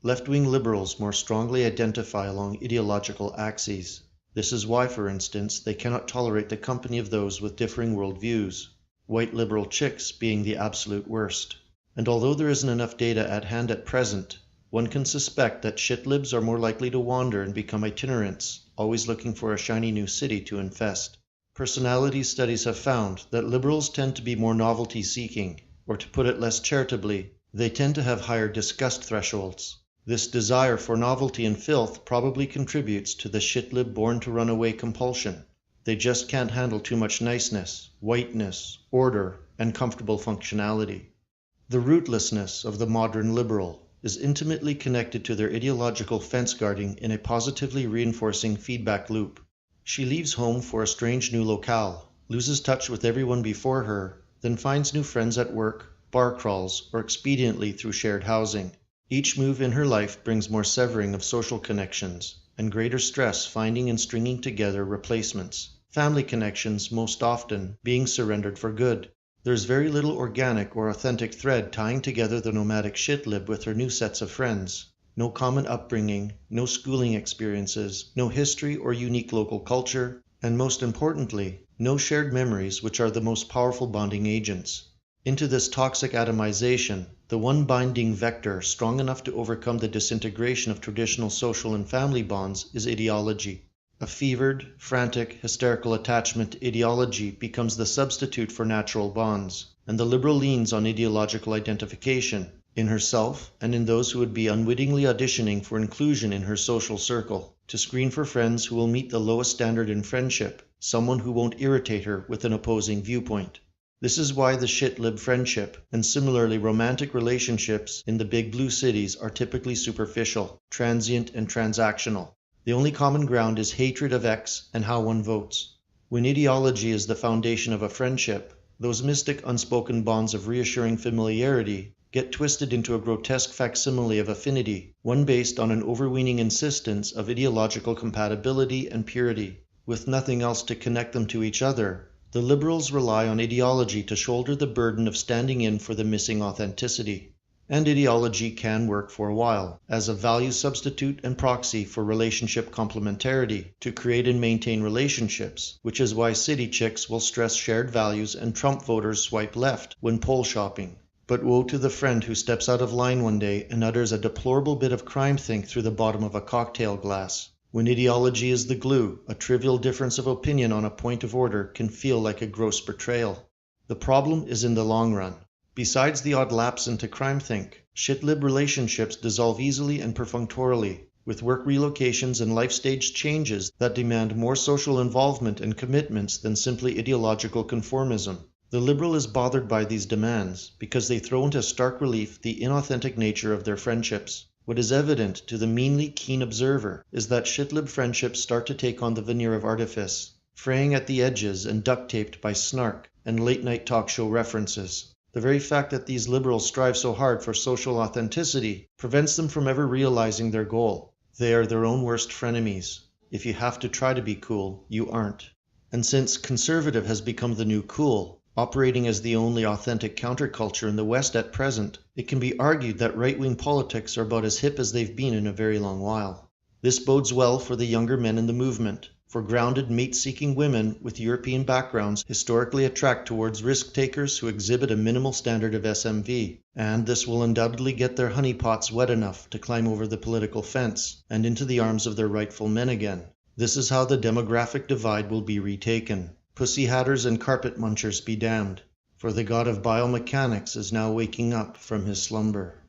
Left-wing liberals more strongly identify along ideological axes. This is why, for instance, they cannot tolerate the company of those with differing worldviews, white liberal chicks being the absolute worst. And although there isn't enough data at hand at present, one can suspect that shitlibs are more likely to wander and become itinerants, always looking for a shiny new city to infest. Personality studies have found that liberals tend to be more novelty-seeking, or to put it less charitably, they tend to have higher disgust thresholds. This desire for novelty and filth probably contributes to the shitlib born-to-run-away compulsion. They just can't handle too much niceness, whiteness, order, and comfortable functionality. The rootlessness of the modern liberal is intimately connected to their ideological fence-guarding in a positively reinforcing feedback loop. She leaves home for a strange new locale, loses touch with everyone before her, then finds new friends at work, bar crawls, or expediently through shared housing. Each move in her life brings more severing of social connections, and greater stress finding and stringing together replacements, family connections most often being surrendered for good. There's very little organic or authentic thread tying together the nomadic shitlib with her new sets of friends. No common upbringing, no schooling experiences, no history or unique local culture, and most importantly, no shared memories which are the most powerful bonding agents. Into this toxic atomization, the one binding vector strong enough to overcome the disintegration of traditional social and family bonds is ideology. A fevered, frantic, hysterical attachment to ideology becomes the substitute for natural bonds, and the liberal leans on ideological identification, in herself and in those who would be unwittingly auditioning for inclusion in her social circle, to screen for friends who will meet the lowest standard in friendship, someone who won't irritate her with an opposing viewpoint. This is why the shitlib friendship, and similarly romantic relationships in the big blue cities are typically superficial, transient, and transactional. The only common ground is hatred of X and how one votes. When ideology is the foundation of a friendship, those mystic unspoken bonds of reassuring familiarity get twisted into a grotesque facsimile of affinity, one based on an overweening insistence of ideological compatibility and purity. With nothing else to connect them to each other, the liberals rely on ideology to shoulder the burden of standing in for the missing authenticity. And ideology can work for a while, as a value substitute and proxy for relationship complementarity, to create and maintain relationships, which is why city chicks will stress shared values and Trump voters swipe left when poll shopping. But woe to the friend who steps out of line one day and utters a deplorable bit of crime think through the bottom of a cocktail glass. When ideology is the glue, a trivial difference of opinion on a point of order can feel like a gross betrayal. The problem is in the long run. Besides the odd lapse into crime think, shitlib relationships dissolve easily and perfunctorily, with work relocations and life stage changes that demand more social involvement and commitments than simply ideological conformism. The liberal is bothered by these demands because they throw into stark relief the inauthentic nature of their friendships. What is evident to the meanly keen observer is that shitlib friendships start to take on the veneer of artifice, fraying at the edges and duct-taped by snark and late-night talk show references. The very fact that these liberals strive so hard for social authenticity prevents them from ever realizing their goal. They are their own worst frenemies. If you have to try to be cool, you aren't. And since conservative has become the new cool, operating as the only authentic counterculture in the West at present, it can be argued that right-wing politics are about as hip as they've been in a very long while. This bodes well for the younger men in the movement, for grounded mate-seeking women with European backgrounds historically attract towards risk-takers who exhibit a minimal standard of SMV, and this will undoubtedly get their honeypots wet enough to climb over the political fence and into the arms of their rightful men again. This is how the demographic divide will be retaken. Pussy hatters and carpet munchers be damned, for the god of biomechanics is now waking up from his slumber.